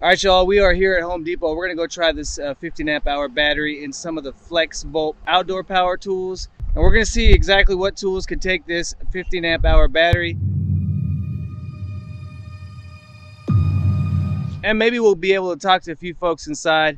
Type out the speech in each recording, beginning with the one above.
All right, y'all, we are here at Home Depot. We're gonna go try this 15 amp hour battery in some of the FlexVolt outdoor power tools. And we're gonna see exactly what tools can take this 15 amp hour battery. And maybe we'll be able to talk to a few folks inside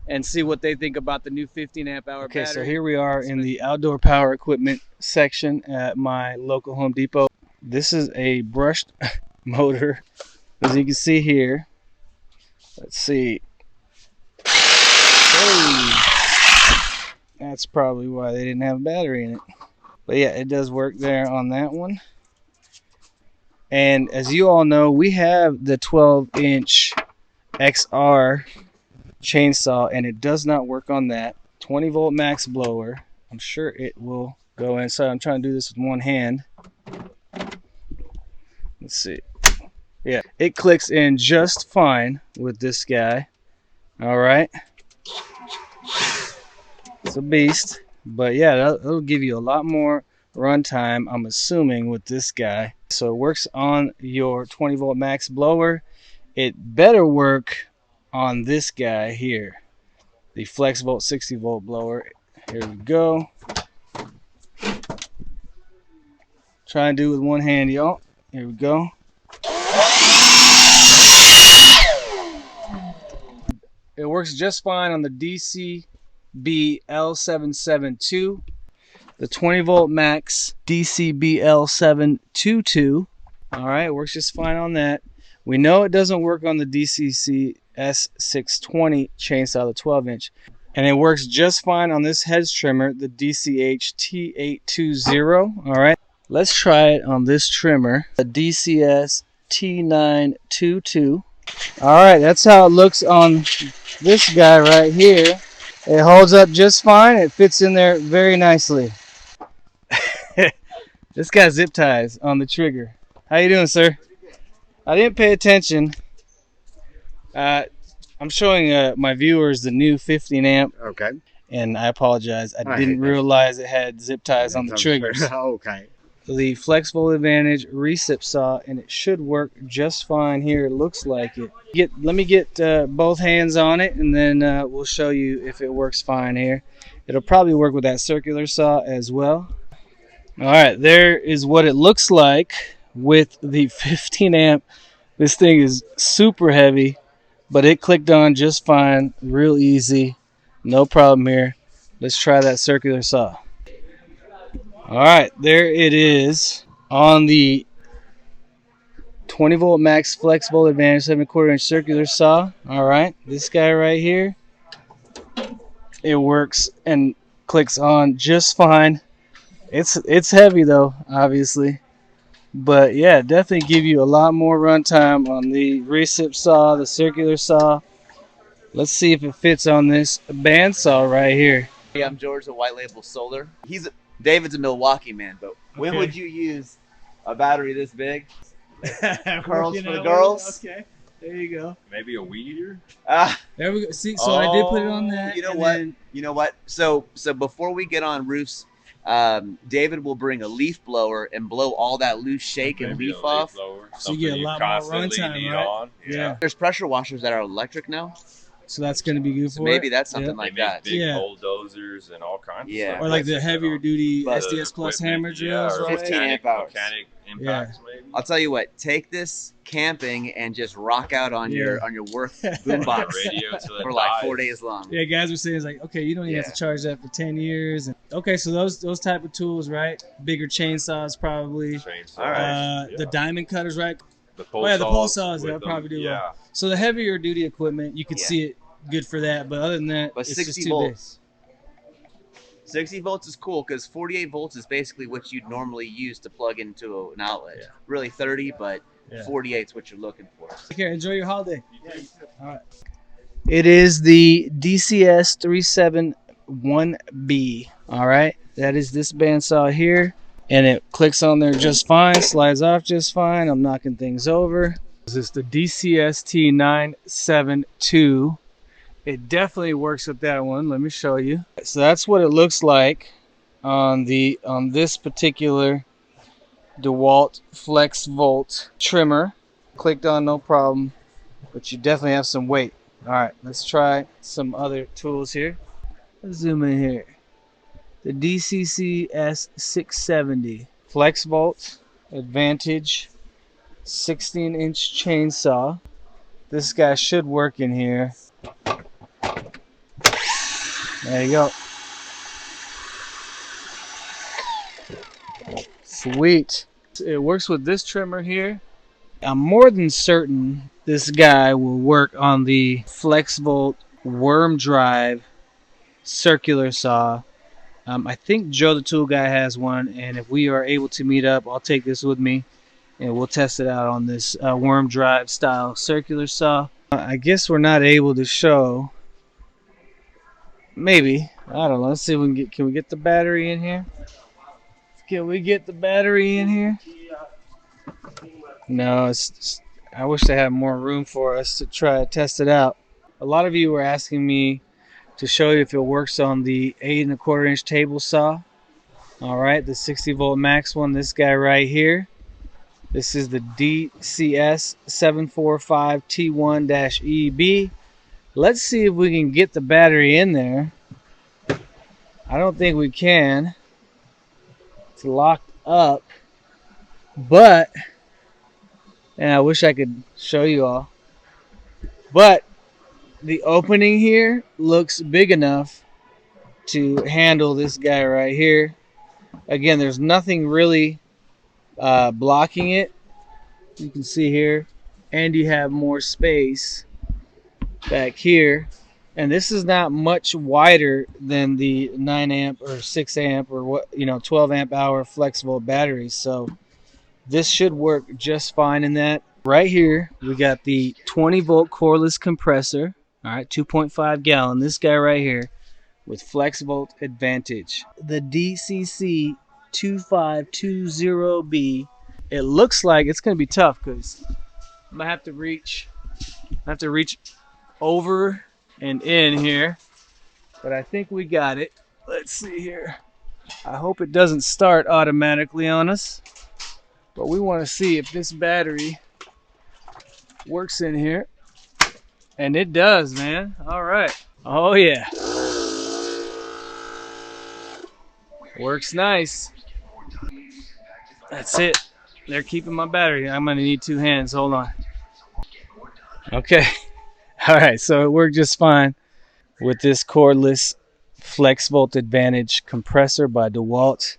and see what they think about the new 15 amp hour battery. Okay, so here we are in the outdoor power equipment section at my local Home Depot. This is a brushed motor, as you can see here. Let's see. Hey. That's probably why they didn't have a battery in it. But yeah, it does work there on that one. And as you all know, we have the 12-inch XR chainsaw, and it does not work on that. 20 volt max blower. I'm sure it will go inside. I'm trying to do this with one hand. Let's see. Yeah, it clicks in just fine with this guy. All right. It's a beast. But yeah, that'll give you a lot more runtime, I'm assuming, with this guy. So it works on your 20 volt max blower. It better work on this guy here, the FlexVolt 60 volt blower. Here we go. Try and do it with one hand, y'all. Here we go. It works just fine on the DCB L772, the 20 volt max DCB L722. All right, it works just fine on that. We know it doesn't work on the DCC S620 chainsaw, the 12-inch, and it works just fine on this head trimmer, the DCH T820. All right, let's try it on this trimmer, the DCS T922. All right, that's how it looks on this guy right here. It holds up just fine. It fits in there very nicely. This got zip ties on the trigger. How you doing, sir? I didn't pay attention. I'm showing my viewers the new 15 amp. Okay. And I apologize. I didn't realize it had zip ties on the triggers. Okay. The FlexVolt Advantage Recep Saw, and it should work just fine here. It looks like it. Let me get both hands on it, and then we'll show you if it works fine here. It'll probably work with that circular saw as well. All right, there is what it looks like with the 15 amp. This thing is super heavy, but it clicked on just fine, real easy, no problem here. Let's try that circular saw. All right, there it is on the 20 volt max FlexVolt Advantage 7/4 inch circular saw. All right, this guy right here, it works and clicks on just fine. It's heavy though, obviously, but yeah, definitely give you a lot more runtime on the Recep saw, the circular saw. Let's see if it fits on this bandsaw right here. Hey, I'm George, the White Label Solar. David's a Milwaukee man, but when would you use a battery this big? Curls for the girls. Okay, there you go. Maybe a weed eater. There we go. See, so I did put it on that. You know what? You know what? So before we get on roofs, David will bring a leaf blower and blow all that loose shake and leaf off. So you get a lot more runtime, right? Yeah. There's pressure washers that are electric now. So that's going to be good for maybe that's something like that. Big bulldozers and all kinds of stuff. Or like the heavier duty SDS Plus hammer drills, right? 15 amp hours. Mechanic impacts, maybe. I'll tell you what, take this camping and just rock out on your worth boombox for like 4 days long. Yeah, guys were saying it's like, okay, you don't even have to charge that for 10 years. And, okay, so those type of tools, right? Bigger chainsaws probably. The diamond cutters, right? The pole saws, they'll probably do well. So the heavier duty equipment, you could see it good for that, but other than that, but it's 60 just too volts. Big. 60 volts is cool because 48 volts is basically what you'd normally use to plug into an outlet. Really 30, but 48 is what you're looking for. Okay, enjoy your holiday. All right. It is the DCS 371B. All right, that is this bandsaw here. And it clicks on there just fine, slides off just fine. I'm knocking things over. This is the DCS T972. It definitely works with that one. Let me show you. So that's what it looks like on this particular DeWALT FlexVolt trimmer. Clicked on, no problem. but you definitely have some weight. All right, let's try some other tools here. Let's zoom in here. The DCC S670 FlexVolt Advantage 16-inch chainsaw. This guy should work in here. There you go. Sweet. It works with this trimmer here. I'm more than certain this guy will work on the FlexVolt worm drive circular saw. I think Joe the Tool Guy has one, and if we are able to meet up, I'll take this with me and we'll test it out on this worm drive style circular saw. I guess we're not able to show. Maybe. I don't know. Let's see if we can we get the battery in here? Can we get the battery in here? No, I wish they had more room for us to try to test it out. A lot of you were asking me to show you if it works on the 8 1/4 inch table saw. All right, the 60 volt max one, this guy right here. This is the DCS 745 T1-EB. Let's see if we can get the battery in there. I don't think we can. It's locked up, but, and I wish I could show you all, but the opening here looks big enough to handle this guy right here. Again, there's nothing really blocking it. You can see here, and you have more space back here, and this is not much wider than the 9 amp or 6 amp or what, 12 amp hour FlexVolt batteries, so this should work just fine in that. Right here we got the 20 volt cordless compressor. All right, 2.5 gallon, this guy right here with FlexVolt Advantage, the DCC 2520B. It looks like it's gonna be tough because I'm gonna have to reach over and in here, but I think we got it. Let's see here. I hope it doesn't start automatically on us, but we want to see if this battery works in here, and it does, man. All right. Oh yeah, works nice. That's it. They're keeping my battery. I'm gonna need 2 hands. Hold on. Okay. All right, so it worked just fine with this cordless FlexVolt Advantage compressor by DeWALT.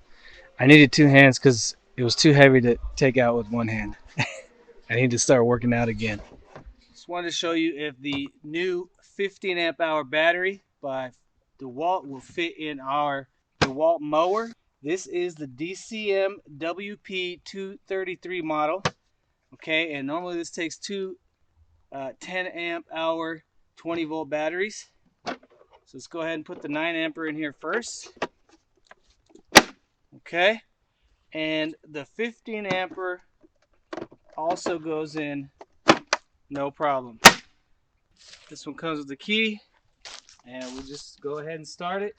I needed 2 hands because it was too heavy to take out with 1 hand. I need to start working out again. Just wanted to show you if the new 15 amp hour battery by DeWALT will fit in our DeWALT mower. This is the DCM WP233 model. Okay, and normally this takes 2 10 amp hour 20 volt batteries. So let's go ahead and put the 9 amper in here first. Okay, and the 15 amper also goes in, no problem. This one comes with the key, and we'll just go ahead and start it.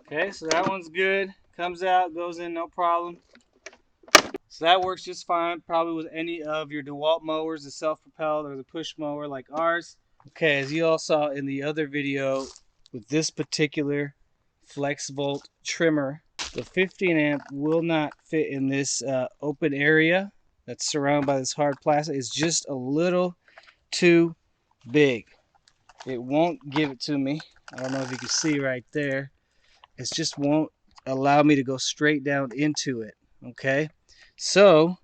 Okay, so that one's good. Comes out, goes in, no problem. So that works just fine, probably with any of your DeWALT mowers, the self-propelled or the push mower like ours. Okay, as you all saw in the other video, with this particular FlexVolt trimmer, the 15 amp will not fit in this open area that's surrounded by this hard plastic. It's just a little too big. It won't give it to me. I don't know if you can see right there. It just won't allow me to go straight down into it. Okay, so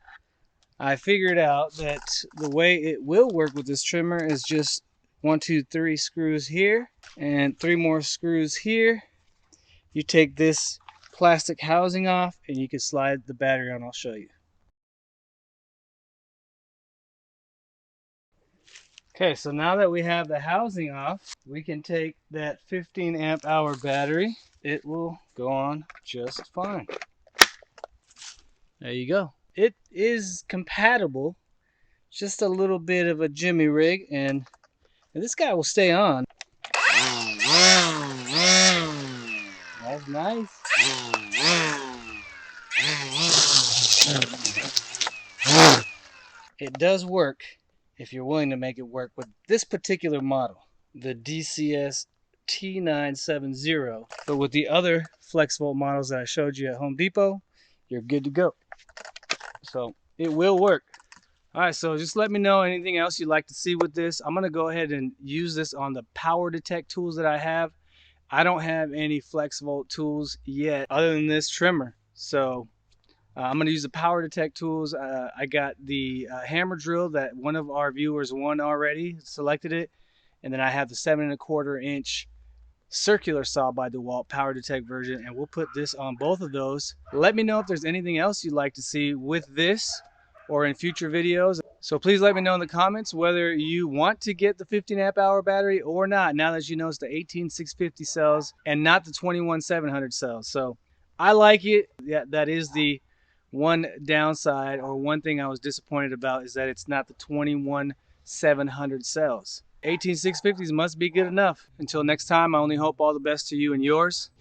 I figured out that the way it will work with this trimmer is just 1, 2, 3 screws here and 3 more screws here. You take this plastic housing off and you can slide the battery on. I'll show you. Okay, so now that we have the housing off, we can take that 15 amp hour battery. It will go on just fine. There you go. It is compatible, just a little bit of a jimmy rig, and this guy will stay on. All That's nice. It does work if you're willing to make it work with this particular model, the DCS T970. But with the other FlexVolt models that I showed you at Home Depot, you're good to go. So it will work. All right, so just let me know anything else you'd like to see with this. I'm gonna go ahead and use this on the power detect tools that I have. I don't have any FlexVolt tools yet other than this trimmer. So I'm going to use the power detect tools. I got the hammer drill that one of our viewers won already, selected it. And then I have the 7 1/4 inch circular saw by DeWALT power detect version. And we'll put this on both of those. Let me know if there's anything else you'd like to see with this or in future videos. So please let me know in the comments whether you want to get the 15 amp hour battery or not, now that you know it's the 18650 cells and not the 21700 cells. So I like it. Yeah, that is the one downside, or one thing I was disappointed about, is that it's not the 21700 cells. 18650s must be good enough. Until next time, I only hope all the best to you and yours.